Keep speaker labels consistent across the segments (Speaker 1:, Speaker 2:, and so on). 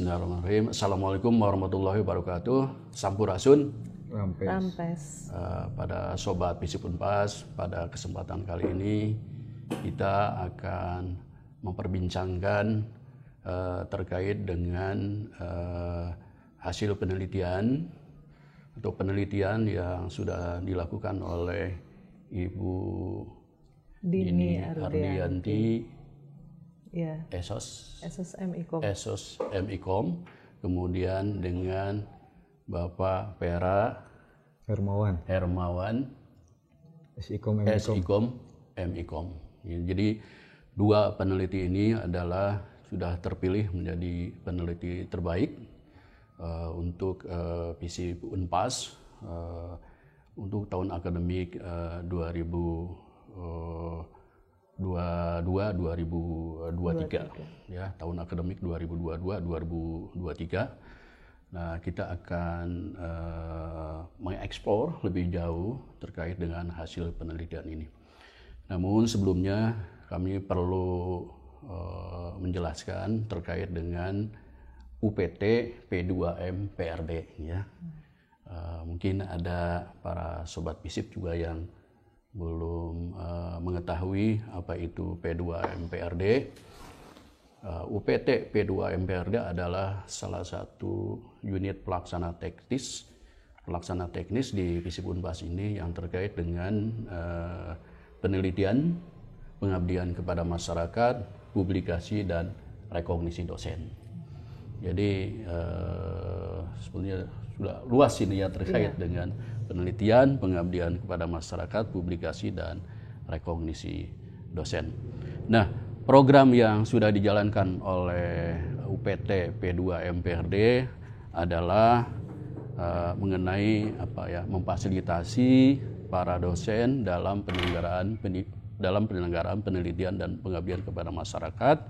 Speaker 1: Bismillahirrahmanirrahim. Assalamualaikum warahmatullahi wabarakatuh. Sampurasun.
Speaker 2: Rampes.
Speaker 1: Pada Sobat Visip Unpas, pada kesempatan kali ini kita akan memperbincangkan terkait dengan hasil penelitian atau penelitian yang sudah dilakukan oleh Ibu Dini Ardianti,
Speaker 2: Ya.
Speaker 1: Esos MIKOM, kemudian dengan Bapak Pera Hermawan SIKOM MIKOM. Jadi dua peneliti ini adalah sudah terpilih menjadi peneliti terbaik untuk Visip Unpas untuk tahun akademik 2023 ya, tahun akademik 2022-2023. Nah, kita akan mengeksplor lebih jauh terkait dengan hasil penelitian ini. Namun sebelumnya kami perlu menjelaskan terkait dengan UPT P2M PRD ya. Mungkin ada para sobat Visip juga yang belum mengetahui apa itu P2M PRD. UPT P2M PRD adalah salah satu unit pelaksana teknis di Visip Unpas ini yang terkait dengan penelitian, pengabdian kepada masyarakat, publikasi dan rekognisi dosen. Jadi sebenarnya sudah luas ini ya terkait dengan penelitian, pengabdian kepada masyarakat, publikasi dan rekognisi dosen. Nah, program yang sudah dijalankan oleh UPT P2M PRD adalah mengenai memfasilitasi para dosen dalam penyelenggaraan penelitian dan pengabdian kepada masyarakat,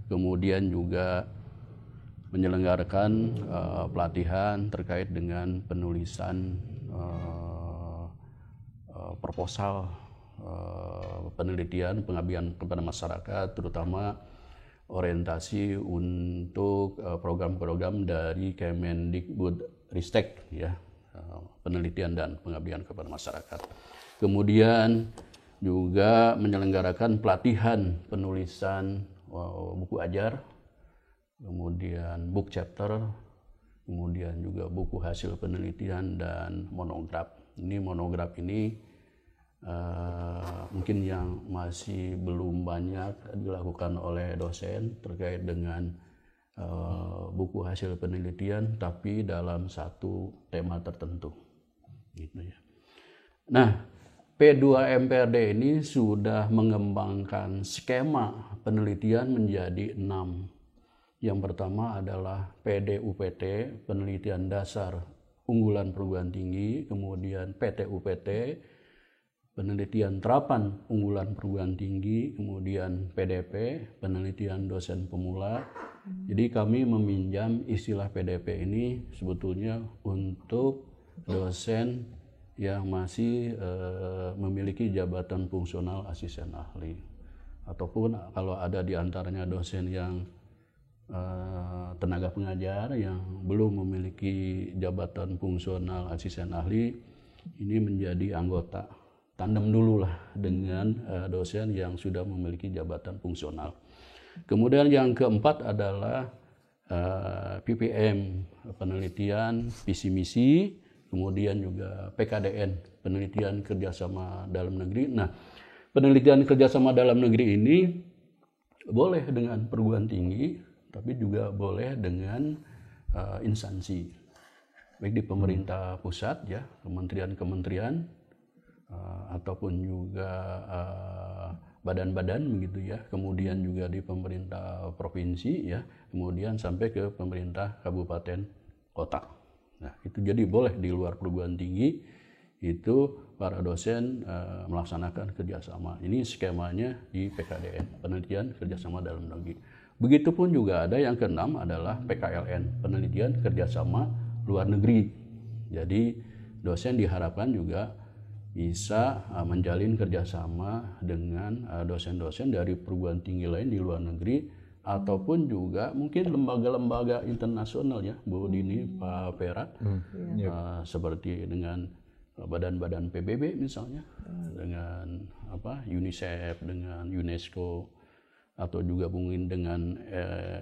Speaker 1: kemudian juga menyelenggarakan pelatihan terkait dengan penulisan proposal penelitian pengabdian kepada masyarakat, terutama orientasi untuk program-program dari Kemendikbudristek ya, penelitian dan pengabdian kepada masyarakat. Kemudian juga menyelenggarakan pelatihan penulisan buku ajar, kemudian book chapter, kemudian juga buku hasil penelitian dan monograf. Monograf ini mungkin yang masih belum banyak dilakukan oleh dosen terkait dengan buku hasil penelitian, tapi dalam satu tema tertentu. Gitu ya. Nah, P2MPRD ini sudah mengembangkan skema penelitian menjadi 6. Yang pertama adalah PDUPT, penelitian dasar unggulan perguruan tinggi, kemudian PTUPT, penelitian terapan unggulan perguruan tinggi, kemudian PDP, penelitian dosen pemula. Jadi kami meminjam istilah PDP ini sebetulnya untuk dosen yang masih memiliki jabatan fungsional asisten ahli, ataupun kalau ada di antaranya dosen yang tenaga pengajar yang belum memiliki jabatan fungsional asisten ahli, ini menjadi anggota tandem dulu lah dengan dosen yang sudah memiliki jabatan fungsional. Kemudian yang keempat adalah PPM, penelitian visi misi, kemudian juga PKDN, penelitian kerjasama dalam negeri. Nah, penelitian kerjasama dalam negeri ini boleh dengan perguruan tinggi, tapi juga boleh dengan instansi, baik di pemerintah pusat ya, kementerian-kementerian, ataupun juga badan-badan begitu ya, kemudian juga di pemerintah provinsi ya, kemudian sampai ke pemerintah kabupaten kota. Nah, itu jadi boleh di luar perguruan tinggi itu para dosen melaksanakan kerjasama. Ini skemanya di PKDN, penelitian kerjasama dalam negeri. Begitupun juga ada yang keenam adalah PKLN, penelitian kerjasama luar negeri. Jadi dosen diharapkan juga bisa menjalin kerjasama dengan dosen-dosen dari perguruan tinggi lain di luar negeri ataupun juga mungkin lembaga-lembaga internasional ya Bu Dini, Pak Pera, seperti dengan badan-badan PBB misalnya, dengan UNICEF, dengan UNESCO, atau juga mungkin dengan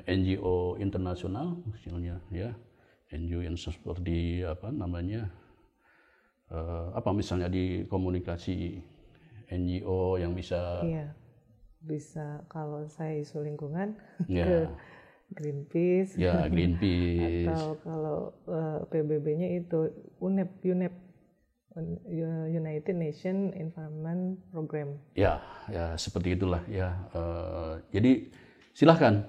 Speaker 1: NGO internasional misalnya ya, NGO yang seperti misalnya di komunikasi NGO yang bisa
Speaker 2: bisa kalau saya isu lingkungan ke Greenpeace, atau kalau PBB-nya itu UNEP, United Nations Environment Program.
Speaker 1: Ya seperti itulah ya. Jadi silahkan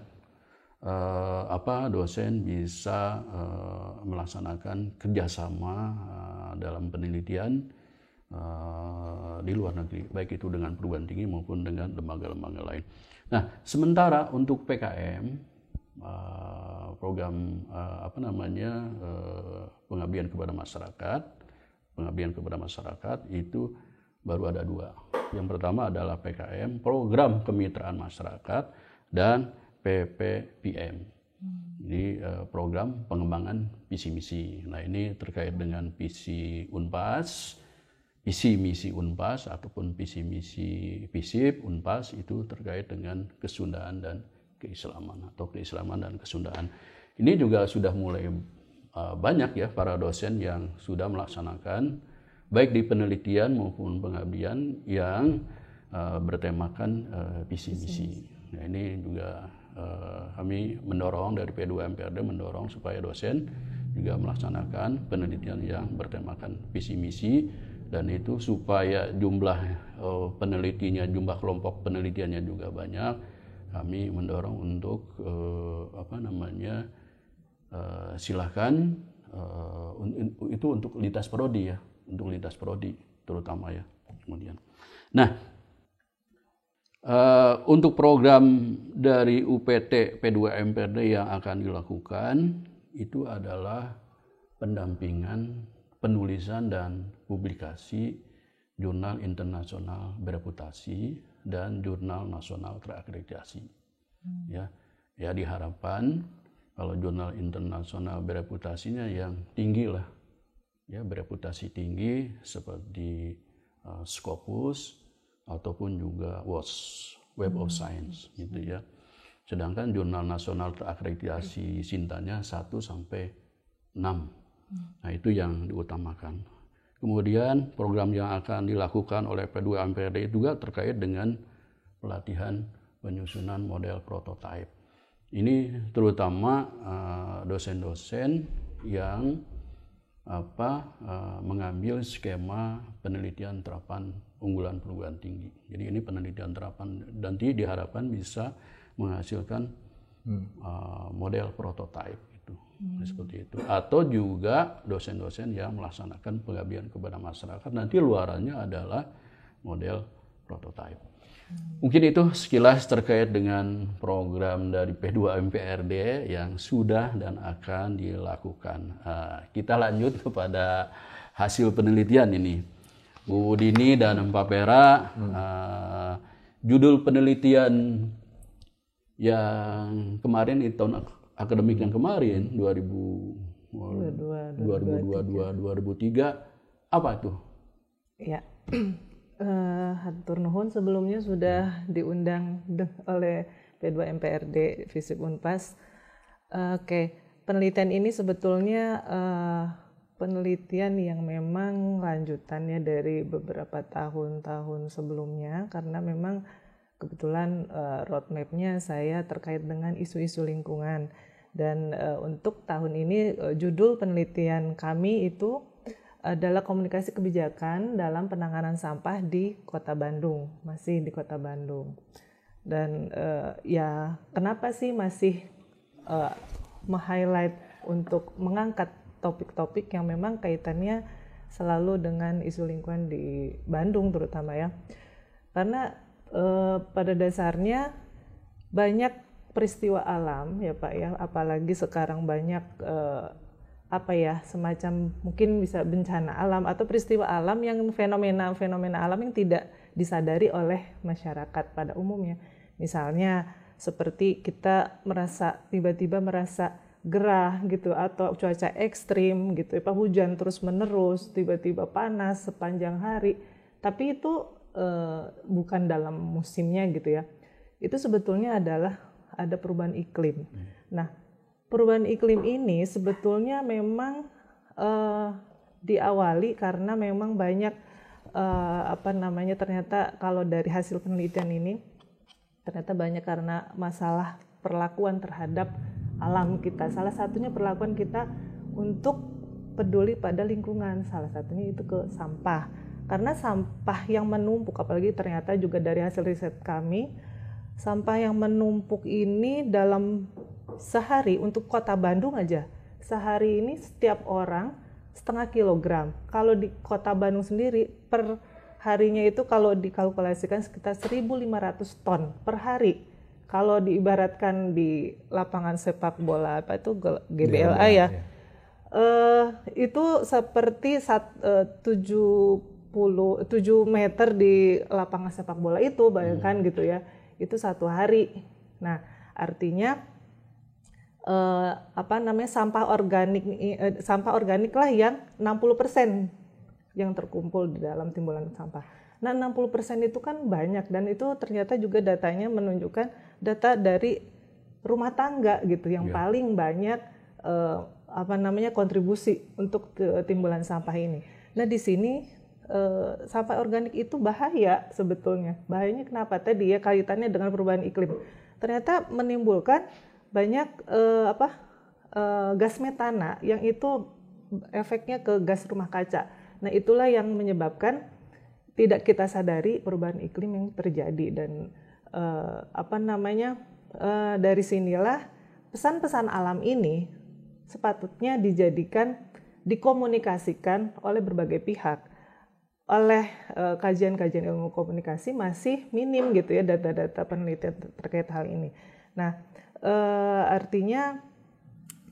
Speaker 1: dosen bisa melaksanakan kerjasama dalam penelitian di luar negeri, baik itu dengan perguruan tinggi maupun dengan lembaga-lembaga lain. Nah, sementara untuk PKM, program pengabdian kepada masyarakat itu baru ada 2. Yang pertama adalah PKM, program kemitraan masyarakat, dan PPPM. Jadi program pengembangan visi misi. Nah, ini terkait dengan visi Unpas, visi misi Unpas ataupun visi misi FISIP Unpas, itu terkait dengan kesundaan dan keislaman atau keislaman dan kesundaan. Ini juga sudah mulai banyak ya para dosen yang sudah melaksanakan baik di penelitian maupun pengabdian yang bertemakan visi misi. Nah, ini juga kami mendorong dari P2MPRD mendorong supaya dosen juga melaksanakan penelitian yang bertemakan visi misi, dan itu supaya jumlah penelitinya, jumlah kelompok penelitiannya juga banyak. Kami mendorong untuk silahkan itu untuk lintas prodi ya, untuk lintas prodi terutama ya. Kemudian, nah untuk program dari UPT P2MPRD yang akan dilakukan itu adalah pendampingan penulisan dan publikasi jurnal internasional bereputasi dan jurnal nasional terakreditasi. Ya diharapkan kalau jurnal internasional bereputasinya yang tinggi lah, ya bereputasi tinggi seperti Scopus ataupun juga WOS, Web of Science gitu ya. Sedangkan jurnal nasional terakreditasi Sintanya 1-6. Nah, itu yang diutamakan. Kemudian program yang akan dilakukan oleh P2MPRD juga terkait dengan pelatihan penyusunan model prototipe. Ini terutama dosen-dosen yang mengambil skema penelitian terapan unggulan perguruan tinggi. Jadi ini penelitian terapan, nanti diharapkan bisa menghasilkan model prototipe. Seperti itu. Atau juga dosen-dosen yang melaksanakan pengabdian kepada masyarakat, nanti luarannya adalah model prototipe. Mungkin itu sekilas terkait dengan program dari P2MPRD yang sudah dan akan dilakukan. Kita lanjut kepada hasil penelitian ini. Bu Dini dan Pak Pera, judul penelitian yang kemarin di tahun akademik yang kemarin 2022-2023 apa tuh?
Speaker 2: Ya, hatur nuhun sebelumnya sudah diundang oleh P2MPRD FISIP Unpas. Oke, penelitian ini sebetulnya penelitian yang memang lanjutannya dari beberapa tahun-tahun sebelumnya, karena memang kebetulan roadmap-nya saya terkait dengan isu-isu lingkungan. Dan untuk tahun ini judul penelitian kami itu adalah komunikasi kebijakan dalam penanganan sampah di Kota Bandung, masih di Kota Bandung. Dan ya kenapa sih masih meng-highlight untuk mengangkat topik-topik yang memang kaitannya selalu dengan isu lingkungan di Bandung terutama ya. Karena pada dasarnya banyak peristiwa alam ya Pak ya, apalagi sekarang banyak semacam mungkin bisa bencana alam atau peristiwa alam yang fenomena alam yang tidak disadari oleh masyarakat pada umumnya. Misalnya seperti kita tiba-tiba merasa gerah gitu, atau cuaca ekstrim gitu, hujan terus menerus, tiba-tiba panas sepanjang hari. Tapi itu bukan dalam musimnya gitu ya. Itu sebetulnya adalah ada perubahan iklim. Nah, perubahan iklim ini sebetulnya memang diawali karena memang banyak ternyata kalau dari hasil penelitian ini ternyata banyak karena masalah perlakuan terhadap alam kita. Salah satunya perlakuan kita untuk peduli pada lingkungan. Salah satunya itu ke sampah. Karena sampah yang menumpuk, apalagi ternyata juga dari hasil riset kami, sampah yang menumpuk ini dalam sehari untuk kota Bandung aja, sehari ini setiap orang setengah kilogram. Kalau di kota Bandung sendiri per harinya itu kalau dikalkulasikan sekitar 1.500 ton per hari. Kalau diibaratkan di lapangan sepak bola GBLA ya. Itu seperti 7 meter di lapangan sepak bola itu, bayangkan gitu ya. Itu satu hari. Nah, artinya sampah organik lah yang 60% yang terkumpul di dalam timbulan sampah. Nah, 60% itu kan banyak, dan itu ternyata juga datanya menunjukkan data dari rumah tangga gitu yang paling banyak kontribusi untuk timbulan sampah ini. Nah, di sini sampah organik itu bahaya sebetulnya. Bahayanya kenapa? Tadi ya kaitannya dengan perubahan iklim. Ternyata menimbulkan banyak gas metana yang itu efeknya ke gas rumah kaca. Nah, itulah yang menyebabkan tidak kita sadari perubahan iklim yang terjadi, dan dari sinilah pesan-pesan alam ini sepatutnya dikomunikasikan oleh berbagai pihak. Oleh kajian-kajian ilmu komunikasi masih minim gitu ya data-data penelitian terkait hal ini. Nah, artinya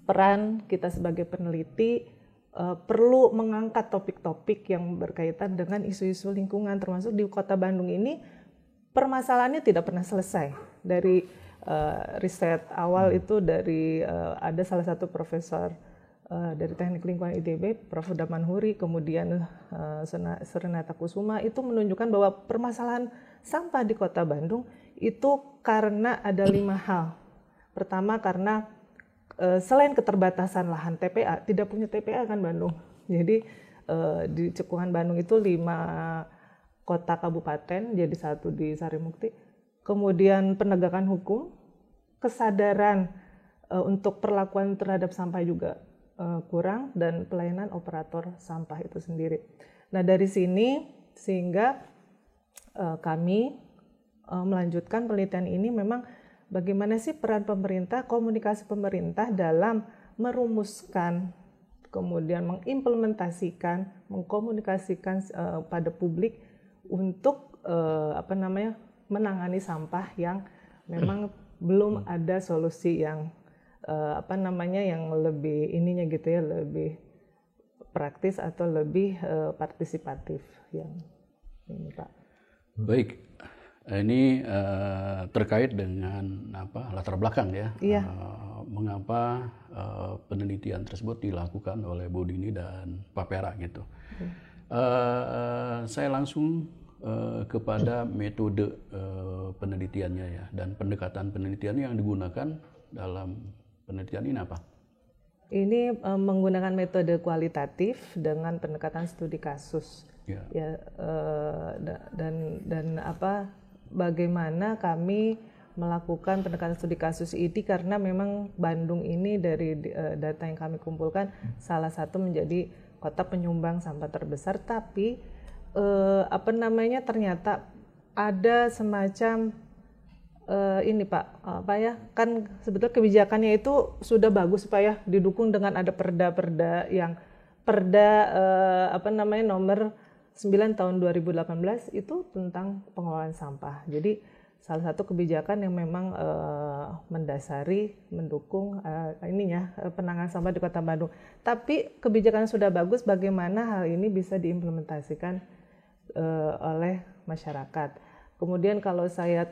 Speaker 2: peran kita sebagai peneliti perlu mengangkat topik-topik yang berkaitan dengan isu-isu lingkungan, termasuk di Kota Bandung ini permasalahannya tidak pernah selesai. Dari riset awal itu dari ada salah satu profesor dari Teknik Lingkungan ITB, Prof. Damanhuri, kemudian Surenata Kusuma, itu menunjukkan bahwa permasalahan sampah di Kota Bandung itu karena ada 5 hal. Pertama, karena selain keterbatasan lahan TPA, tidak punya TPA kan Bandung. Jadi di Cekungan Bandung itu 5 kota kabupaten, jadi 1 di Sarimukti. Kemudian penegakan hukum, kesadaran untuk perlakuan terhadap sampah juga kurang, dan pelayanan operator sampah itu sendiri. Nah, dari sini sehingga kami melanjutkan penelitian ini, memang bagaimana sih peran pemerintah, komunikasi pemerintah dalam merumuskan, kemudian mengimplementasikan, mengkomunikasikan pada publik untuk menangani sampah yang memang belum ada solusi yang yang lebih lebih praktis atau lebih partisipatif yang ini, Pak.
Speaker 1: Baik. Ini terkait dengan latar belakang ya, mengapa penelitian tersebut dilakukan oleh Bu Dini dan Pak Pera gitu. Saya langsung kepada metode penelitiannya ya, dan pendekatan penelitian yang digunakan dalam penelitian ini apa?
Speaker 2: Ini menggunakan metode kualitatif dengan pendekatan studi kasus. Bagaimana kami melakukan pendekatan studi kasus ini, karena memang Bandung ini dari data yang kami kumpulkan salah satu menjadi kota penyumbang sampah terbesar, tapi ternyata ada semacam ini Pak, kan sebetulnya kebijakannya itu sudah bagus Pak ya, didukung dengan ada perda-perda yang nomor 9 tahun 2018 itu tentang pengelolaan sampah. Jadi salah satu kebijakan yang memang mendukung penanganan sampah di Kota Bandung. Tapi kebijakan sudah bagus, bagaimana hal ini bisa diimplementasikan oleh masyarakat. Kemudian kalau saya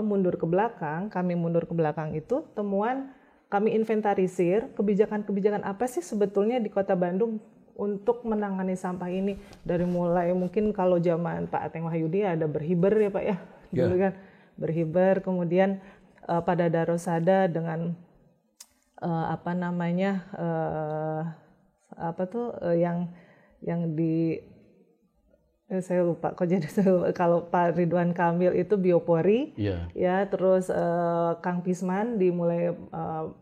Speaker 2: mundur ke belakang, kami mundur ke belakang itu temuan kami inventarisir kebijakan-kebijakan apa sih sebetulnya di Kota Bandung untuk menangani sampah ini. Dari mulai mungkin kalau zaman Pak Ateng Wahyudi ada berhiber ya Pak ya, dulu kan berhiber, kemudian pada Darosada dengan yang di saya lupa kok jadi kalau Pak Ridwan Kamil itu biopori, ya terus Kang Pisman dimulai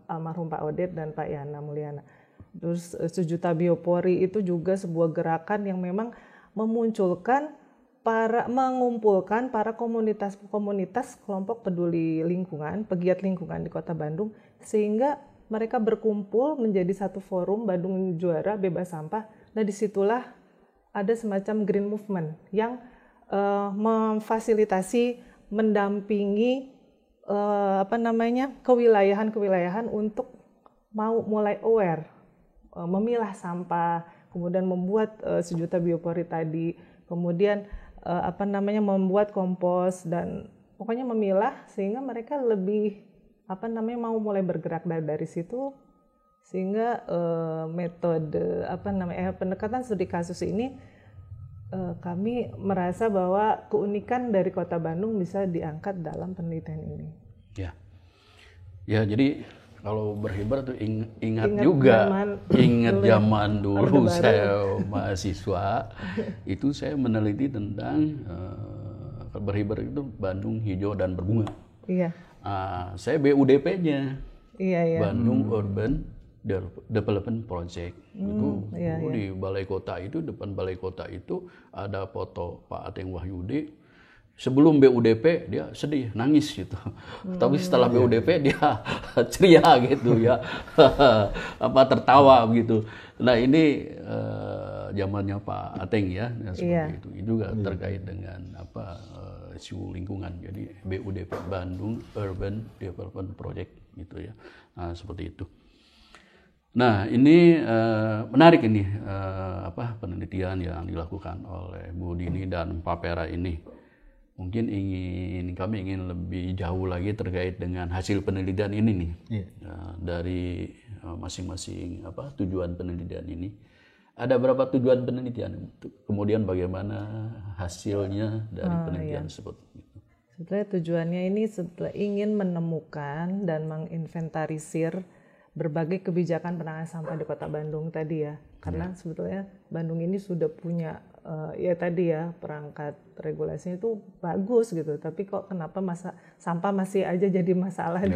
Speaker 2: almarhum Pak Odet dan Pak Yana Mulyana. Terus 1 juta biopori itu juga sebuah gerakan yang memang mengumpulkan para komunitas kelompok peduli lingkungan, pegiat lingkungan di Kota Bandung, sehingga mereka berkumpul menjadi satu forum Bandung Juara Bebas Sampah. Nah disitulah ada semacam green movement yang memfasilitasi, mendampingi kewilayahan untuk mau mulai aware, memilah sampah, kemudian membuat 1 juta biopori tadi, kemudian membuat kompos dan pokoknya memilah sehingga mereka lebih mau mulai bergerak dari situ. Sehingga metode pendekatan studi kasus ini kami merasa bahwa keunikan dari Kota Bandung bisa diangkat dalam penelitian ini.
Speaker 1: Ya jadi kalau berhiber tuh ingat zaman dulu saya mahasiswa itu saya meneliti tentang berhiber itu Bandung hijau dan berbunga.
Speaker 2: Iya.
Speaker 1: Saya BUDP-nya.
Speaker 2: Iya.
Speaker 1: Bandung Urban Development Project. Di balai kota itu, depan balai kota itu ada foto Pak Ateng Wahyudi. Sebelum BUDP dia sedih, nangis gitu. Tapi setelah BUDP dia ceria gitu ya. Tertawa gitu. Nah, ini zamannya Pak Ateng ya, seperti itu. Itu juga terkait dengan isu lingkungan. Jadi BUDP Bandung Urban Development Project gitu ya. Nah, seperti itu. Nah ini menarik ini penelitian yang dilakukan oleh Bu Dini dan Pak Pera ini. Mungkin kami ingin lebih jauh lagi terkait dengan hasil penelitian ini nih. Dari masing-masing tujuan penelitian ini. Ada berapa tujuan penelitian? Kemudian bagaimana hasilnya dari penelitian tersebut?
Speaker 2: Sebetulnya tujuannya ini ingin menemukan dan menginventarisir berbagai kebijakan penanganan sampah di Kota Bandung tadi ya, karena sebetulnya Bandung ini sudah punya perangkat regulasinya itu bagus gitu, tapi kok kenapa sampah masih aja jadi masalah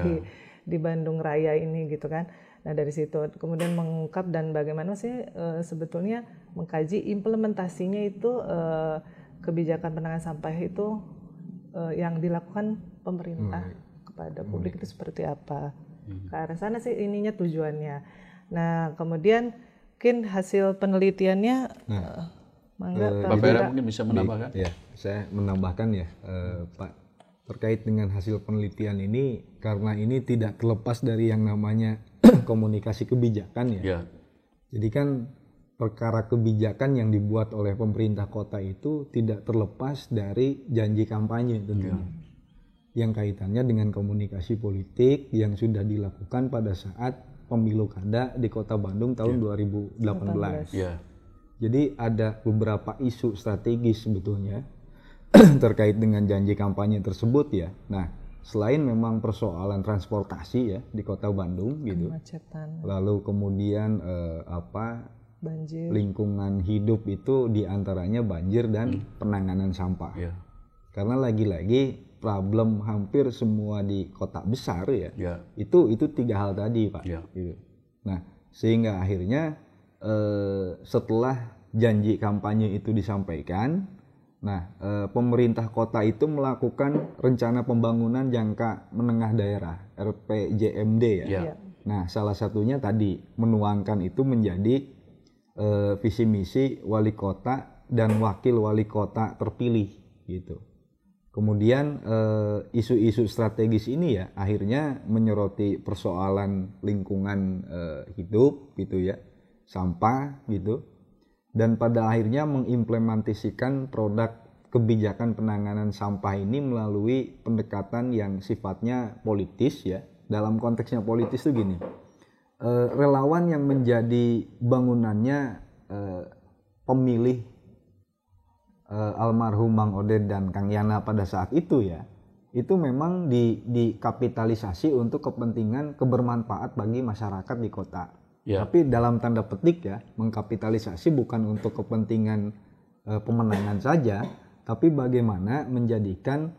Speaker 2: di Bandung Raya ini gitu kan. Nah dari situ kemudian mengungkap dan bagaimana sih sebetulnya mengkaji implementasinya itu kebijakan penanganan sampah itu yang dilakukan pemerintah kepada publik itu seperti apa. Ke arah sana sih ininya tujuannya. Nah kemudian mungkin hasil penelitiannya
Speaker 1: Pak Pera mungkin bisa menambahkan.
Speaker 3: Saya menambahkan Pak, terkait dengan hasil penelitian ini, karena ini tidak terlepas dari yang namanya komunikasi kebijakan ya. Jadi kan perkara kebijakan yang dibuat oleh pemerintah kota itu tidak terlepas dari janji kampanye tentunya. Yang kaitannya dengan komunikasi politik yang sudah dilakukan pada saat pemilu kada di Kota Bandung tahun 2018. Jadi ada beberapa isu strategis sebetulnya terkait dengan janji kampanye tersebut ya. Nah, selain memang persoalan transportasi ya di Kota Bandung gitu.
Speaker 2: Kemacetan.
Speaker 3: Lalu kemudian
Speaker 2: banjir.
Speaker 3: Lingkungan hidup itu diantaranya banjir dan penanganan sampah. Karena lagi-lagi problem hampir semua di kota besar itu 3 hal tadi Pak. Gitu. Nah sehingga akhirnya setelah janji kampanye itu disampaikan, pemerintah kota itu melakukan rencana pembangunan jangka menengah daerah RPJMD ya. Nah salah satunya tadi menuangkan itu menjadi visi misi wali kota dan wakil wali kota terpilih gitu. Kemudian isu-isu strategis ini ya akhirnya menyoroti persoalan lingkungan hidup gitu ya, sampah gitu, dan pada akhirnya mengimplementasikan produk kebijakan penanganan sampah ini melalui pendekatan yang sifatnya politis ya. Dalam konteksnya politis itu gini, relawan yang menjadi bangunannya pemilih almarhum Mang Oded dan Kang Yana pada saat itu ya, itu memang dikapitalisasi untuk kepentingan kebermanfaat bagi masyarakat di kota. Ya. Tapi dalam tanda petik ya, mengkapitalisasi bukan untuk kepentingan pemenangan saja, tapi bagaimana menjadikan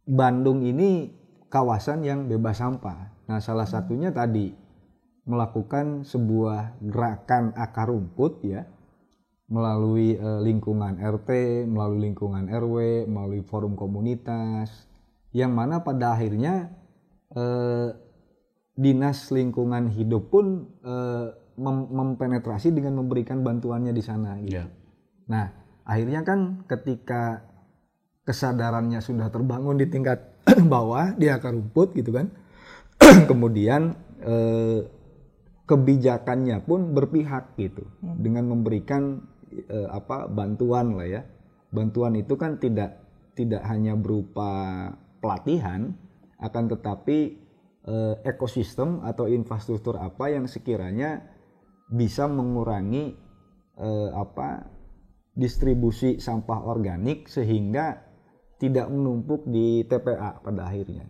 Speaker 3: Bandung ini kawasan yang bebas sampah. Nah, salah satunya tadi melakukan sebuah gerakan akar rumput ya, melalui lingkungan RT, melalui lingkungan RW, melalui forum komunitas, yang mana pada akhirnya Dinas Lingkungan Hidup pun mempenetrasi dengan memberikan bantuannya di sana. Gitu. Yeah. Nah, akhirnya kan ketika kesadarannya sudah terbangun di tingkat bawah, di akar rumput gitu kan, kemudian kebijakannya pun berpihak gitu, dengan memberikan bantuan lah ya. Bantuan itu kan tidak hanya berupa pelatihan, akan tetapi ekosistem atau infrastruktur apa yang sekiranya bisa mengurangi distribusi sampah organik sehingga tidak menumpuk di TPA pada akhirnya.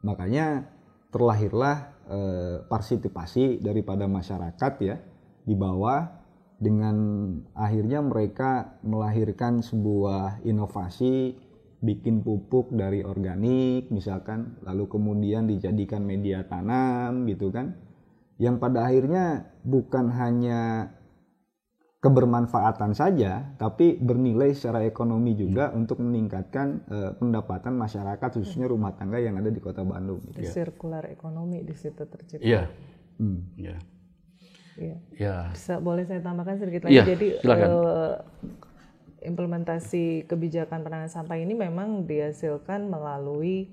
Speaker 3: Makanya terlahirlah partisipasi daripada masyarakat ya di bawah, dengan akhirnya mereka melahirkan sebuah inovasi, bikin pupuk dari organik misalkan, lalu kemudian dijadikan media tanam gitu kan, yang pada akhirnya bukan hanya kebermanfaatan saja, tapi bernilai secara ekonomi juga untuk meningkatkan pendapatan masyarakat, khususnya rumah tangga yang ada di Kota Bandung.
Speaker 2: Gitu. Sirkular ekonomi di situ tercipta.
Speaker 1: Iya.
Speaker 2: Iya. Ya. Bisa, boleh saya tambahkan sedikit lagi? Jadi implementasi kebijakan penanganan sampah ini memang dihasilkan melalui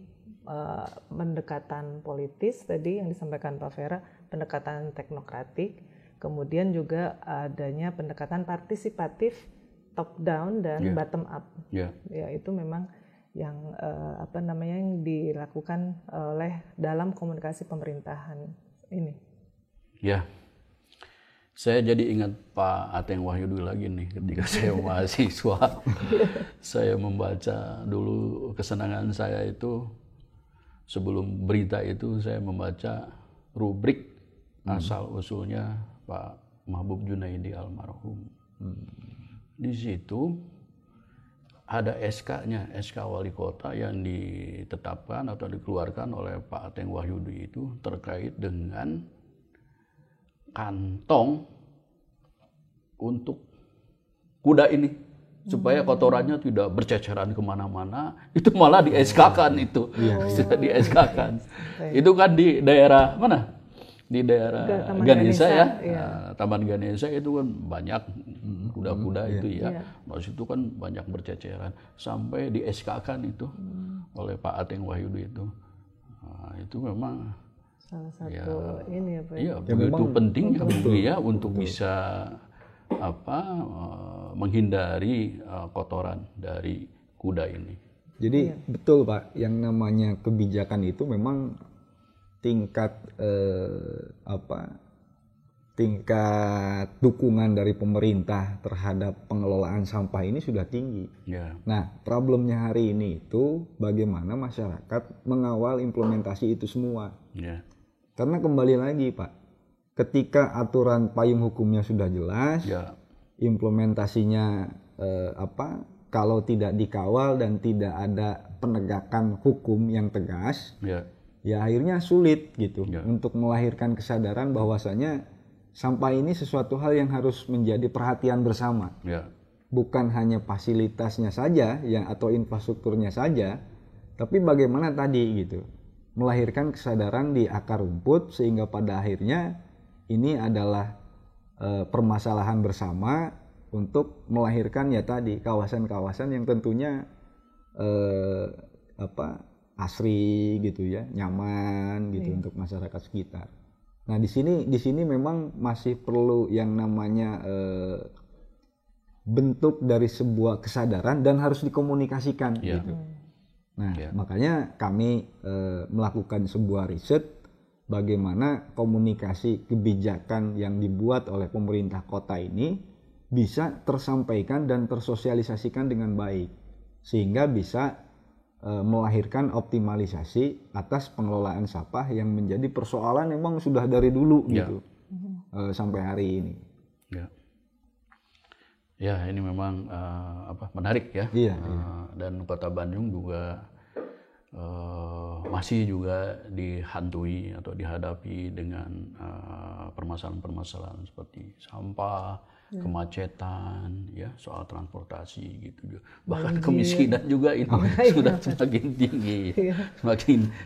Speaker 2: pendekatan politis tadi yang disampaikan Pak Vera, pendekatan teknokratik. Kemudian juga adanya pendekatan partisipatif top down dan bottom up. Ya, itu memang yang yang dilakukan oleh dalam komunikasi pemerintahan ini.
Speaker 1: Ya. Saya jadi ingat Pak Ateng Wahyudi lagi nih ketika saya mahasiswa. Saya membaca dulu, kesenangan saya itu sebelum berita itu saya membaca rubrik asal usulnya Pak Mahbub Junaidi almarhum. Di situ ada SK-nya, SK Wali Kota yang ditetapkan atau dikeluarkan oleh Pak Ateng Wahyudi itu terkait dengan kantong untuk kuda ini supaya kotorannya tidak berceceran kemana-mana, itu malah di SK-kan itu, sudah di SK-kan. Itu kan di daerah mana? Di daerah Ganesha ya, Taman Ganesha itu kan banyak kuda-kuda itu ya, maksud itu kan banyak berceceran, sampai di SK-kan itu oleh Pak Ateng Wahyudi itu. Nah, itu memang
Speaker 2: salah satu ini apa
Speaker 1: ya? Iya, begitu penting ya untuk bisa menghindari kotoran dari kuda ini.
Speaker 3: Jadi betul Pak, yang namanya kebijakan itu memang tingkat dukungan dari pemerintah terhadap pengelolaan sampah ini sudah tinggi. Nah, problemnya hari ini itu bagaimana masyarakat mengawal implementasi itu semua. Karena kembali lagi Pak, ketika aturan payung hukumnya sudah jelas, implementasinya kalau tidak dikawal dan tidak ada penegakan hukum yang tegas, ya akhirnya sulit gitu untuk melahirkan kesadaran bahwasanya sampah ini sesuatu hal yang harus menjadi perhatian bersama. Bukan hanya fasilitasnya saja atau infrastrukturnya saja, tapi bagaimana tadi gitu melahirkan kesadaran di akar rumput sehingga pada akhirnya ini adalah permasalahan bersama untuk melahirkan ya tadi kawasan-kawasan yang tentunya asri gitu ya, nyaman gitu untuk masyarakat sekitar. Nah, di sini memang masih perlu yang namanya bentuk dari sebuah kesadaran dan harus dikomunikasikan gitu. Nah, makanya kami melakukan sebuah riset bagaimana komunikasi kebijakan yang dibuat oleh pemerintah kota ini bisa tersampaikan dan tersosialisasikan dengan baik, sehingga bisa melahirkan optimalisasi atas pengelolaan sampah yang menjadi persoalan memang sudah dari dulu gitu sampai hari ini.
Speaker 1: Ya, ini memang menarik ya. Dan Kota Bandung juga masih juga dihantui atau dihadapi dengan permasalahan-permasalahan seperti sampah, kemacetan, ya, soal transportasi gitu, bahkan kemiskinan juga ini sudah semakin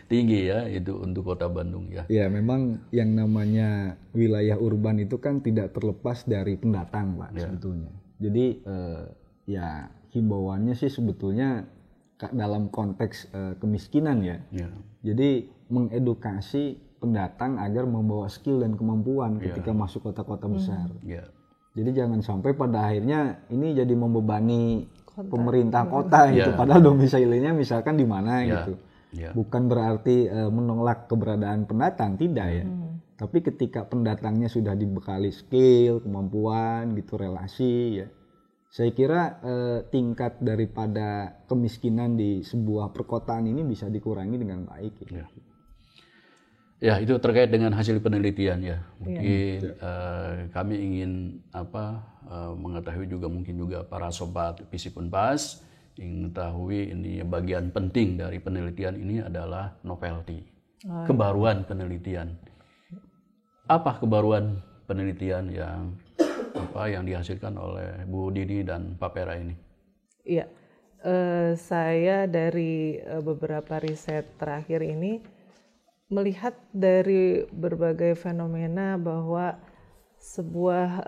Speaker 1: tinggi ya itu untuk Kota Bandung ya.
Speaker 3: Ya, memang yang namanya wilayah urban itu kan tidak terlepas dari pendatang, Pak, sebetulnya. Jadi ya himbauannya sih sebetulnya dalam konteks kemiskinan ya. Jadi mengedukasi pendatang agar membawa skill dan kemampuan ketika masuk kota-kota besar. Jadi jangan sampai pada akhirnya ini jadi membebani pemerintah kota gitu, padahal domisilinya misalkan di mana gitu. Bukan berarti menolak keberadaan pendatang, tidak ya. Tapi ketika pendatangnya sudah dibekali skill, kemampuan gitu, relasi ya. Saya kira tingkat daripada kemiskinan di sebuah perkotaan ini bisa dikurangi dengan baik. Gitu.
Speaker 1: Ya, itu terkait dengan hasil penelitian ya. Mungkin kami ingin mengetahui juga, mungkin juga para sobat Visi Unpas ingin mengetahui ini bagian penting dari penelitian ini adalah novelty, kebaruan penelitian. Apa kebaruan penelitian yang dihasilkan oleh Bu Dini dan Pak Pera ini?
Speaker 2: Iya, saya dari beberapa riset terakhir ini melihat dari berbagai fenomena bahwa sebuah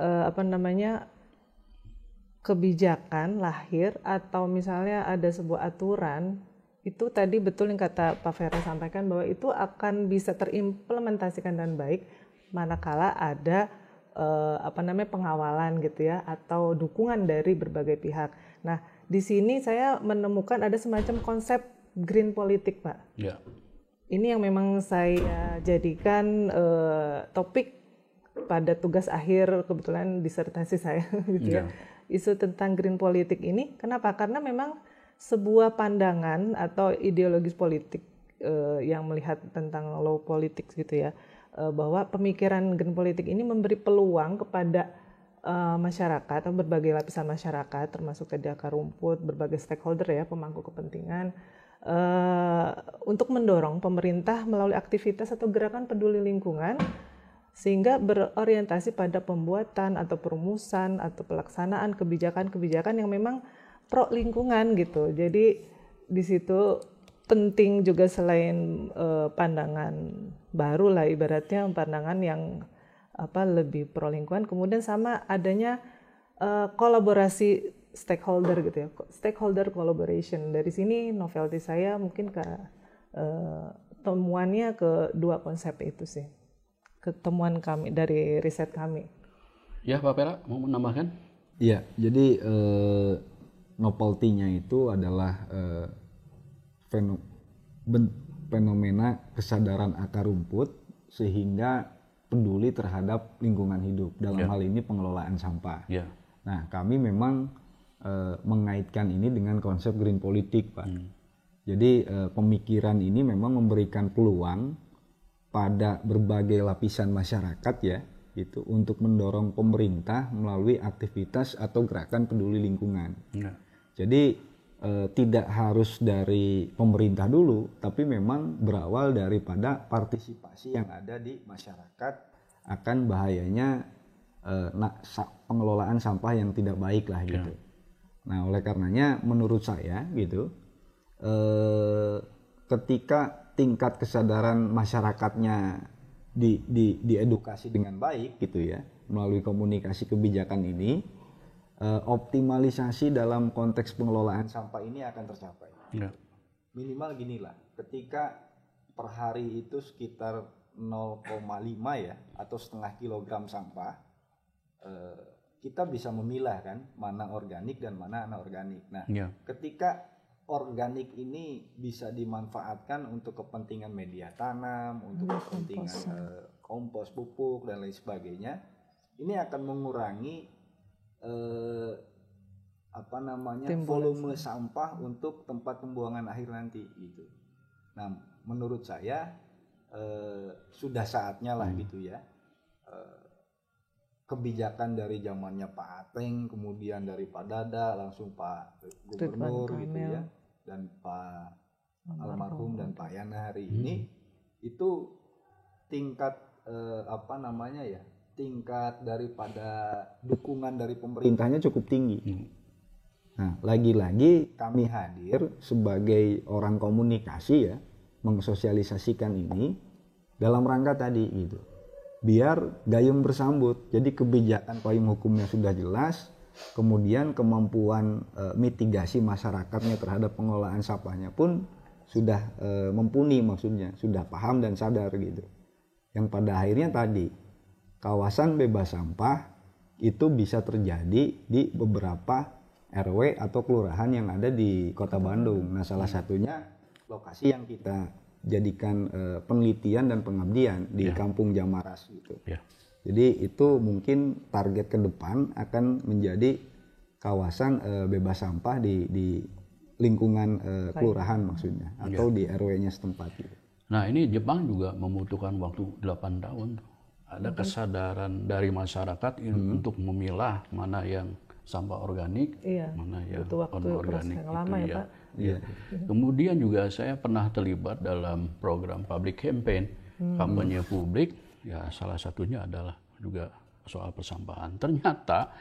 Speaker 2: kebijakan lahir atau misalnya ada sebuah aturan itu tadi betul yang kata Pak Vera sampaikan bahwa itu akan bisa terimplementasikan dengan baik manakala ada pengawalan gitu ya atau dukungan dari berbagai pihak. Nah, di sini saya menemukan ada semacam konsep green politik, Pak. Ini yang memang saya jadikan topik pada tugas akhir, kebetulan disertasi saya gitu ya. Isu tentang green politik ini, kenapa? Karena memang sebuah pandangan atau ideologis politik yang melihat tentang low politics gitu ya, bahwa pemikiran green politik ini memberi peluang kepada masyarakat atau berbagai lapisan masyarakat, termasuk tadi akar rumput, berbagai stakeholder ya, pemangku kepentingan, untuk mendorong pemerintah melalui aktivitas atau gerakan peduli lingkungan sehingga berorientasi pada pembuatan atau perumusan atau pelaksanaan kebijakan-kebijakan yang memang pro lingkungan gitu. Jadi di situ penting juga selain pandangan baru lah ibaratnya, pandangan yang lebih pro lingkungan, kemudian sama adanya kolaborasi stakeholder gitu ya, stakeholder collaboration. Dari sini novelty saya mungkin temuannya ke dua konsep itu sih, ketemuan kami dari riset kami.
Speaker 1: Ya, Pak Pera mau menambahkan?
Speaker 3: Iya, jadi novelty-nya itu adalah fenomena kesadaran akar rumput sehingga peduli terhadap lingkungan hidup, dalam hal ini pengelolaan sampah. Nah, kami memang mengaitkan ini dengan konsep green politik, Pak. Jadi pemikiran ini memang memberikan peluang pada berbagai lapisan masyarakat ya, gitu, untuk mendorong pemerintah melalui aktivitas atau gerakan peduli lingkungan. Jadi tidak harus dari pemerintah dulu, tapi memang berawal daripada partisipasi yang ada di masyarakat akan bahayanya pengelolaan sampah yang tidak baik lah gitu. Nah, oleh karenanya menurut saya gitu, ketika tingkat kesadaran masyarakatnya diedukasi dengan baik gitu ya, melalui komunikasi kebijakan ini, optimalisasi dalam konteks pengelolaan sampah ini akan tercapai. Minimal ginilah, ketika per hari itu sekitar 0,5 ya atau setengah kilogram sampah kita bisa memilah kan mana organik dan mana anorganik. Nah,
Speaker 1: ya.
Speaker 3: Ketika organik ini bisa dimanfaatkan untuk kepentingan media tanam, untuk kepentingan kompos, pupuk dan lain sebagainya, ini akan mengurangi volume sampah untuk tempat pembuangan akhir nanti gitu. Nah, menurut saya sudah saatnya lah gitu ya. Kebijakan dari zamannya Pak Ateng, kemudian dari Pak Dada, langsung Pak Gubernur gitu ya, dan Pak almarhum dan Pak Yana hari ini, itu tingkat tingkat daripada dukungan dari pemerintahnya cukup tinggi. Nah, lagi-lagi kami hadir sebagai orang komunikasi ya, mensosialisasikan ini dalam rangka tadi gitu. Biar gayung bersambut. Jadi kebijakan payung hukumnya sudah jelas, kemudian kemampuan mitigasi masyarakatnya terhadap pengelolaan sampahnya pun sudah mumpuni, maksudnya sudah paham dan sadar gitu. Yang pada akhirnya tadi kawasan bebas sampah itu bisa terjadi di beberapa RW atau kelurahan yang ada di Kota Bandung. Nah, salah satunya lokasi yang kita jadikan penelitian dan pengabdian di Kampung Jamaras gitu. Jadi itu mungkin target ke depan akan menjadi kawasan bebas sampah di lingkungan kelurahan maksudnya, atau di RW-nya setempat gitu.
Speaker 1: Nah, ini Jepang juga membutuhkan waktu 8 tahun. Ada kesadaran dari masyarakat untuk memilah mana yang sampah organik, mana yang anorganik
Speaker 2: itu lama ya, Pak.
Speaker 1: Ya. Kemudian juga saya pernah terlibat dalam program public campaign, kampanye publik, ya salah satunya adalah juga soal persampahan. Ternyata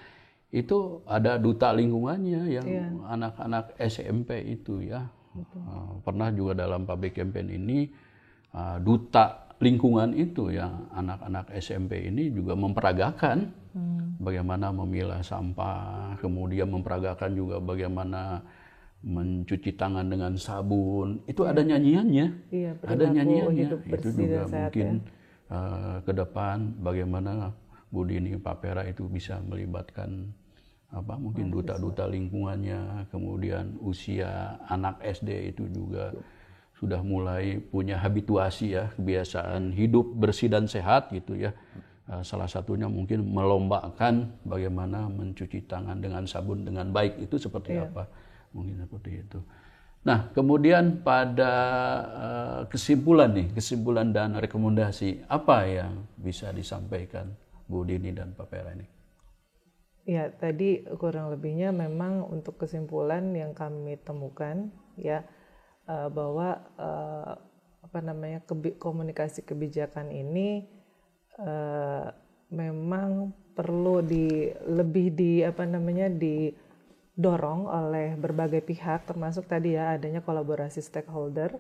Speaker 1: itu ada duta lingkungannya yang anak-anak SMP itu ya. Pernah juga dalam public campaign ini duta lingkungan itu yang anak-anak SMP ini juga memperagakan bagaimana memilah sampah, kemudian memperagakan juga bagaimana mencuci tangan dengan sabun. Itu ada nyanyiannya, ada nyanyiannya. Itu juga mungkin ke depan bagaimana Bu Dini Papera itu bisa melibatkan mungkin duta-duta lingkungannya, kemudian usia anak SD itu juga sudah mulai punya habituasi ya, kebiasaan hidup bersih dan sehat gitu ya. Salah satunya mungkin melombakan bagaimana mencuci tangan dengan sabun dengan baik, itu seperti apa, mungkin seperti itu. Nah, kemudian pada kesimpulan dan rekomendasi apa yang bisa disampaikan Bu Dini dan Pak Pera ini?
Speaker 2: Ya, tadi kurang lebihnya memang untuk kesimpulan yang kami temukan ya, bahwa komunikasi kebijakan ini memang perlu didorong oleh berbagai pihak, termasuk tadi ya adanya kolaborasi stakeholder,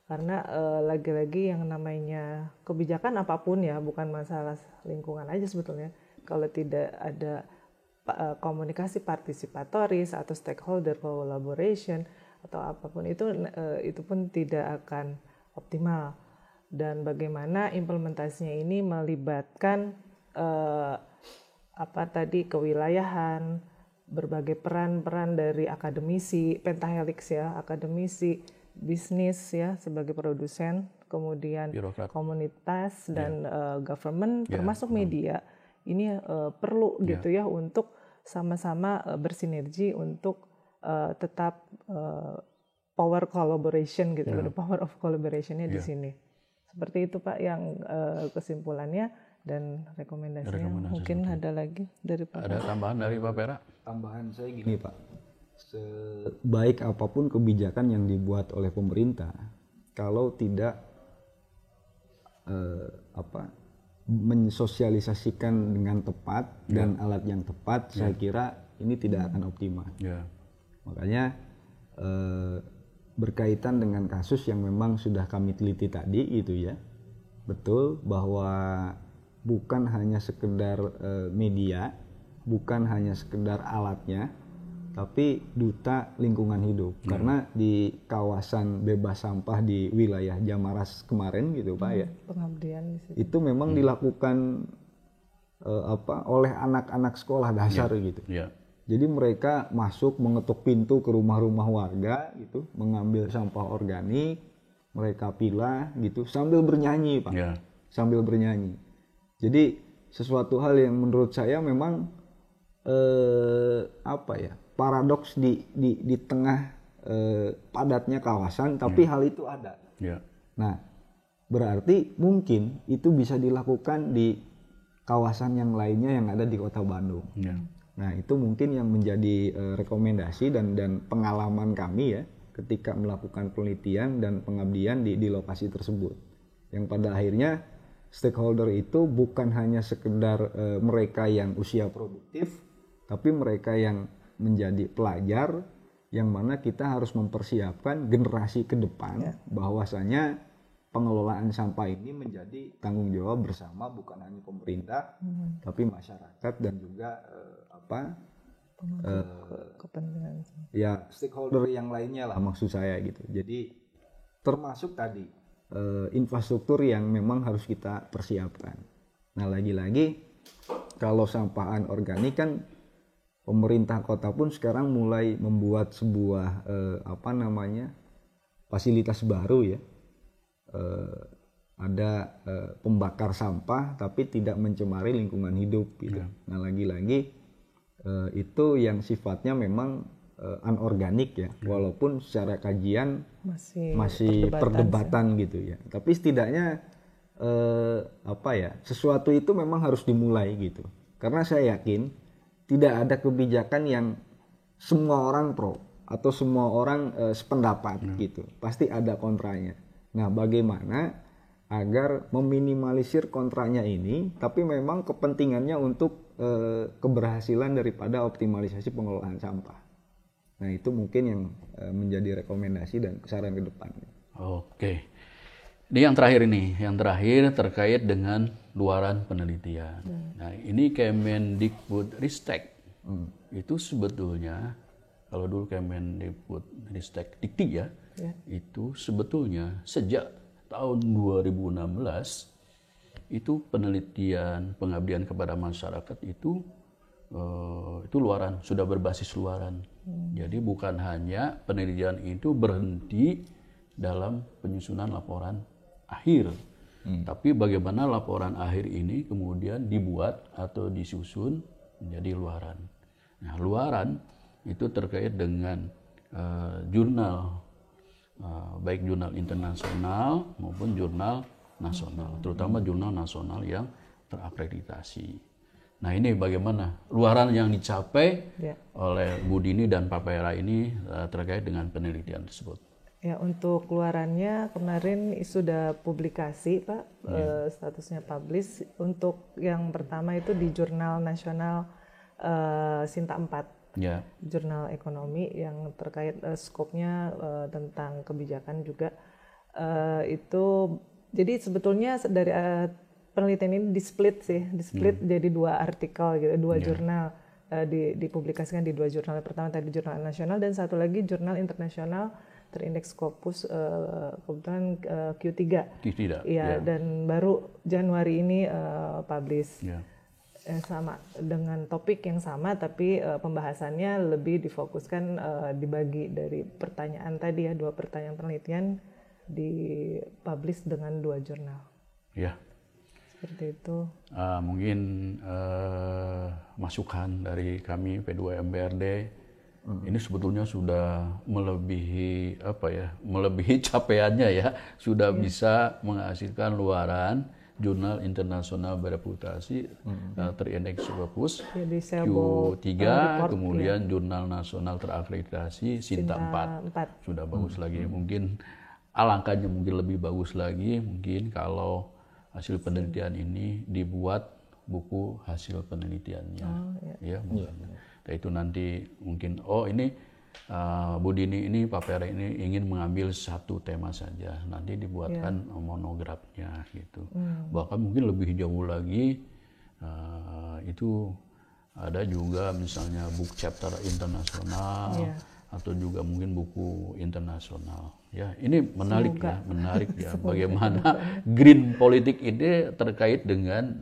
Speaker 2: karena lagi-lagi yang namanya kebijakan apapun ya, bukan masalah lingkungan aja sebetulnya, kalau tidak ada komunikasi partisipatoris atau stakeholder collaboration atau apapun itu pun tidak akan optimal. Dan bagaimana implementasinya ini melibatkan kewilayahan, berbagai peran-peran dari akademisi, pentahelix ya, akademisi, bisnis ya sebagai produsen, kemudian birokrat, komunitas dan government termasuk media. Ini perlu gitu ya untuk sama-sama bersinergi untuk tetap power collaboration gitu, the power of collaboration-nya di sini. Seperti itu Pak yang kesimpulannya dan rekomendasinya. Mungkin ada lagi dari Pak.
Speaker 1: Ada tambahan dari Pak Pera?
Speaker 3: Tambahan saya gini Pak, sebaik apapun kebijakan yang dibuat oleh pemerintah, kalau tidak mensosialisasikan dengan tepat dan alat yang tepat, saya kira ini tidak akan optimal. Makanya berkaitan dengan kasus yang memang sudah kami teliti tadi gitu ya, betul bahwa bukan hanya sekedar media, bukan hanya sekedar alatnya, tapi duta lingkungan hidup. Karena di kawasan bebas sampah di wilayah Jamaras kemarin gitu Pak ya, pengabdian itu memang dilakukan oleh anak-anak sekolah dasar gitu. Jadi mereka masuk mengetuk pintu ke rumah-rumah warga gitu, mengambil sampah organik, mereka pilah gitu sambil bernyanyi, Pak. Sambil bernyanyi. Jadi sesuatu hal yang menurut saya memang paradoks di tengah padatnya kawasan, tapi hal itu ada. Nah, berarti mungkin itu bisa dilakukan di kawasan yang lainnya yang ada di Kota Bandung. Nah, itu mungkin yang menjadi rekomendasi dan pengalaman kami ya ketika melakukan penelitian dan pengabdian di lokasi tersebut. Yang pada akhirnya stakeholder itu bukan hanya sekedar mereka yang usia produktif, tapi mereka yang menjadi pelajar, yang mana kita harus mempersiapkan generasi ke depan bahwasanya pengelolaan sampah ini menjadi tanggung jawab bersama, bukan hanya pemerintah, tapi masyarakat dan juga
Speaker 2: kepentingan
Speaker 3: stakeholder yang lainnya lah maksud saya gitu. Jadi termasuk tadi infrastruktur yang memang harus kita persiapkan. Nah, lagi-lagi kalau sampah anorganik kan pemerintah kota pun sekarang mulai membuat sebuah fasilitas baru ya. Ada pembakar sampah tapi tidak mencemari lingkungan hidup gitu. Nah, lagi-lagi itu yang sifatnya memang anorganik ya, walaupun secara kajian masih perdebatan gitu ya. Tapi setidaknya sesuatu itu memang harus dimulai gitu. Karena saya yakin tidak ada kebijakan yang semua orang pro atau semua orang sependapat gitu. Pasti ada kontranya. Nah, bagaimana agar meminimalisir kontranya ini, tapi memang kepentingannya untuk keberhasilan daripada optimalisasi pengelolaan sampah. Nah, itu mungkin yang menjadi rekomendasi dan saran ke depan.
Speaker 1: Oke. Ini yang terakhir terkait dengan luaran penelitian. Nah, ini Kemendikbud Ristek. Itu sebetulnya, kalau dulu Kemendikbud Ristek Dikti ya, itu sebetulnya sejak tahun 2016 itu penelitian pengabdian kepada masyarakat itu luaran, sudah berbasis luaran. Jadi bukan hanya penelitian itu berhenti dalam penyusunan laporan akhir, tapi bagaimana laporan akhir ini kemudian dibuat atau disusun menjadi luaran. Nah, luaran itu terkait dengan jurnal, baik jurnal internasional maupun jurnal nasional, terutama jurnal nasional yang terakreditasi. Nah, ini bagaimana luaran yang dicapai oleh Bu Dini dan Pak Pera ini terkait dengan penelitian tersebut.
Speaker 2: Ya, untuk luarannya kemarin sudah publikasi, Pak, statusnya publish. Untuk yang pertama itu di jurnal nasional Sinta 4, jurnal ekonomi yang terkait skopnya tentang kebijakan juga. Itu jadi sebetulnya dari penelitian ini di-split jadi 2 artikel gitu, 2 jurnal dipublikasikan di 2 jurnal. Pertama tadi jurnal nasional dan satu lagi jurnal internasional terindeks Scopus kebetulan Q3. Iya, dan baru Januari ini publish. Sama dengan topik yang sama tapi pembahasannya lebih difokuskan, dibagi dari pertanyaan tadi ya, 2 pertanyaan penelitian dipublish dengan 2 jurnal.
Speaker 1: Ya.
Speaker 2: Seperti itu.
Speaker 1: Mungkin masukan dari kami P2 MBRD ini sebetulnya sudah melebihi melebihi capaiannya ya, sudah bisa menghasilkan luaran jurnal internasional bereputasi terindeks Scopus Q3, kemudian jurnal nasional terakreditasi Sinta 4. Sudah bagus lagi. Mungkin alangkahnya mungkin lebih bagus lagi mungkin kalau hasil penelitian ini dibuat buku hasil penelitiannya. Nah, itu nanti mungkin ini Bu Dini ini, Pak Pera ini ingin mengambil satu tema saja, nanti dibuatkan monografnya gitu. Bahkan mungkin lebih jauh lagi itu ada juga misalnya book chapter internasional atau juga mungkin buku internasional. Ya, ini menarik. Semoga. Ya, menarik ya bagaimana green politik ini terkait dengan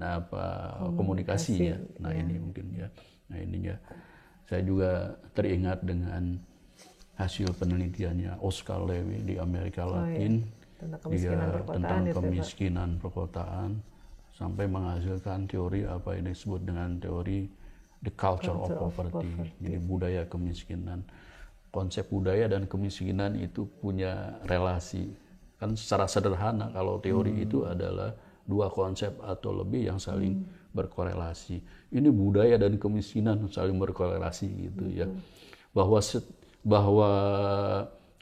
Speaker 1: komunikasi ya. Nah, ini mungkin ya. Nah, ininya saya juga teringat dengan hasil penelitiannya Oscar Levy di Amerika Latin tentang kemiskinan perkotaan sampai menghasilkan teori apa ini disebut dengan teori the culture of poverty. Jadi budaya kemiskinan. Konsep budaya dan kemiskinan itu punya relasi. Kan secara sederhana kalau teori itu adalah dua konsep atau lebih yang saling berkorelasi. Ini budaya dan kemiskinan saling berkorelasi gitu ya. Bahwa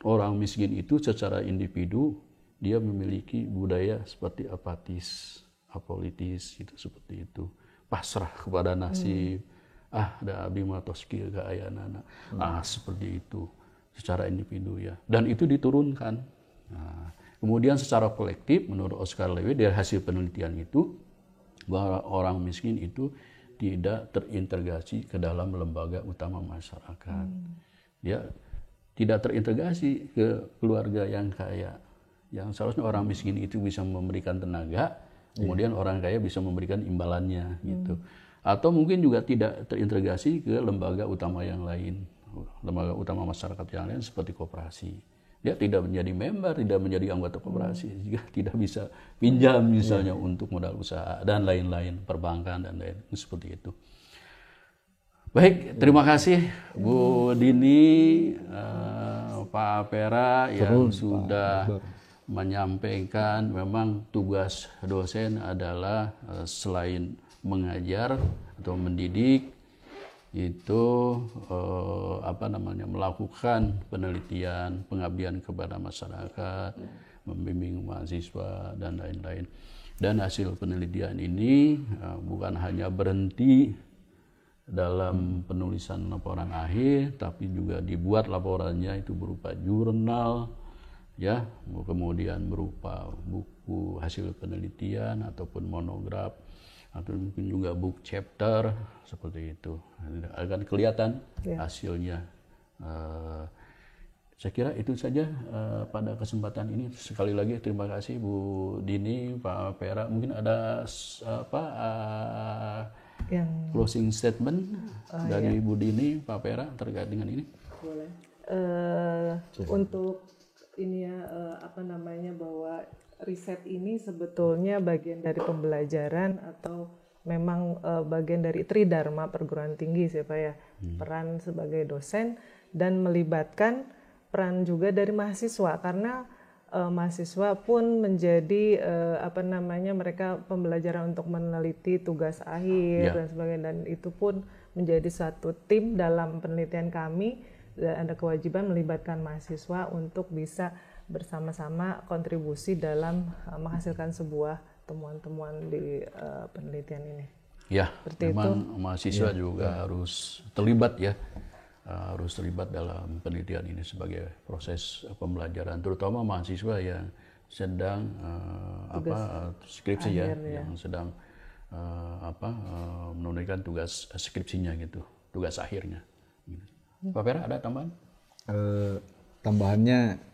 Speaker 1: orang miskin itu secara individu dia memiliki budaya seperti apatis, apolitis gitu, seperti itu. Pasrah kepada nasib. Ada abdi matos kieu kaayana. Seperti itu secara individu ya. Dan itu diturunkan. Nah, kemudian secara kolektif menurut Oscar Levy dari hasil penelitian itu bahwa orang miskin itu tidak terintegrasi ke dalam lembaga utama masyarakat. Dia tidak terintegrasi ke keluarga yang kaya. Yang seharusnya orang miskin itu bisa memberikan tenaga, kemudian orang kaya bisa memberikan imbalannya gitu. Atau mungkin juga tidak terintegrasi ke lembaga utama yang lain, lembaga utama masyarakat yang lain seperti koperasi. Dia tidak menjadi member, tidak menjadi anggota koperasi, juga tidak bisa pinjam misalnya untuk modal usaha dan lain-lain, perbankan dan lain seperti itu. Baik, terima kasih Bu Dini, Pak Pera yang sudah menyampaikan memang tugas dosen adalah selain mengajar atau mendidik itu melakukan penelitian, pengabdian kepada masyarakat, membimbing mahasiswa dan lain-lain. Dan hasil penelitian ini bukan hanya berhenti dalam penulisan laporan akhir, tapi juga dibuat laporannya itu berupa jurnal, ya, kemudian berupa buku hasil penelitian ataupun monograf, atau mungkin juga book chapter seperti itu. Akan kelihatan hasilnya. Saya kira itu saja pada kesempatan ini. Sekali lagi terima kasih Bu Dini, Pak Pera. Mungkin ada closing statement dari Bu Dini, Pak Pera terkait dengan ini.
Speaker 2: Boleh. Untuk ini ya bahwa riset ini sebetulnya bagian dari pembelajaran atau memang bagian dari Tridharma perguruan tinggi sih Pak ya, peran sebagai dosen dan melibatkan peran juga dari mahasiswa karena mahasiswa pun menjadi mereka pembelajaran untuk meneliti tugas akhir dan sebagainya, dan itu pun menjadi satu tim dalam penelitian kami, dan ada kewajiban melibatkan mahasiswa untuk bisa bersama-sama kontribusi dalam menghasilkan sebuah temuan-temuan di penelitian ini.
Speaker 1: Ya, seperti memang itu. Mahasiswa juga harus terlibat ya, harus terlibat dalam penelitian ini sebagai proses pembelajaran, terutama mahasiswa yang sedang skripsi yang sedang menunaikan tugas skripsinya gitu, tugas akhirnya. Pak Pera ada tambahan?
Speaker 3: Tambahannya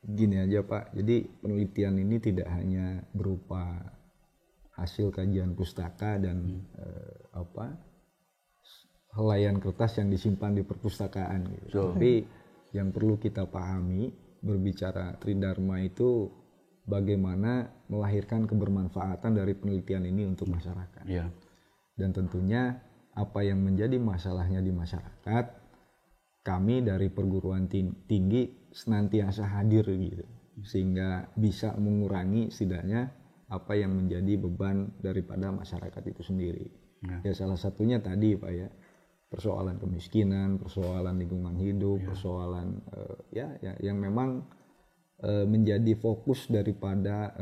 Speaker 3: gini aja Pak, jadi penelitian ini tidak hanya berupa hasil kajian pustaka dan helaian kertas yang disimpan di perpustakaan gitu. Tapi yang perlu kita pahami berbicara Tridharma itu bagaimana melahirkan kebermanfaatan dari penelitian ini untuk masyarakat. Dan tentunya apa yang menjadi masalahnya di masyarakat, kami dari perguruan tinggi senantiasa hadir gitu, sehingga bisa mengurangi setidaknya apa yang menjadi beban daripada masyarakat itu sendiri. Ya salah satunya tadi Pak ya, persoalan kemiskinan, persoalan lingkungan hidup, persoalan yang memang menjadi fokus daripada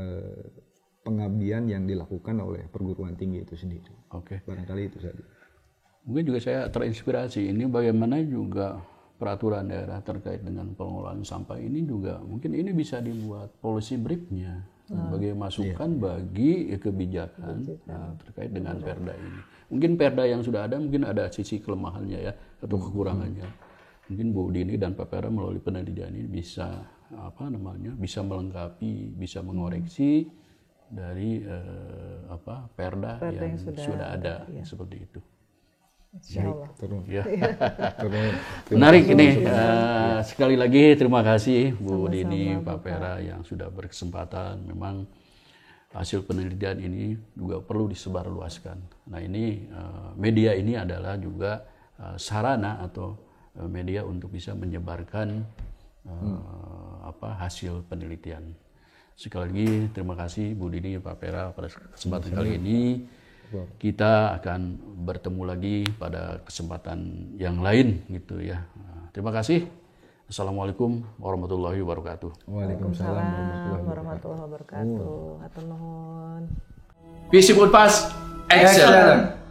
Speaker 3: pengabdian yang dilakukan oleh perguruan tinggi itu sendiri. Barangkali itu saja.
Speaker 1: Mungkin juga saya terinspirasi ini bagaimana juga peraturan daerah terkait dengan pengelolaan sampah ini juga mungkin ini bisa dibuat policy briefnya sebagai masukan bagi kebijakan terkait dengan perda ini. Mungkin perda yang sudah ada mungkin ada sisi kelemahannya ya atau kekurangannya. Mungkin Bu Dini dan Pak Pera melalui penelitian ini bisa bisa melengkapi, bisa mengoreksi dari perda yang sudah ada seperti itu. Ya. Menarik ini. Sekali lagi terima kasih Bu Dini, Pak Pera yang sudah berkesempatan. Memang hasil penelitian ini juga perlu disebarluaskan. Nah ini media ini adalah juga sarana atau media untuk bisa menyebarkan hasil penelitian. Sekali lagi terima kasih Bu Dini, Pak Pera pada kesempatan kali ini. Kita akan bertemu lagi pada kesempatan yang lain gitu ya. Terima kasih. Assalamualaikum warahmatullahi wabarakatuh.
Speaker 2: Waalaikumsalam warahmatullahi wabarakatuh. Hatur nuhun.
Speaker 1: Visi Unpas, excellent.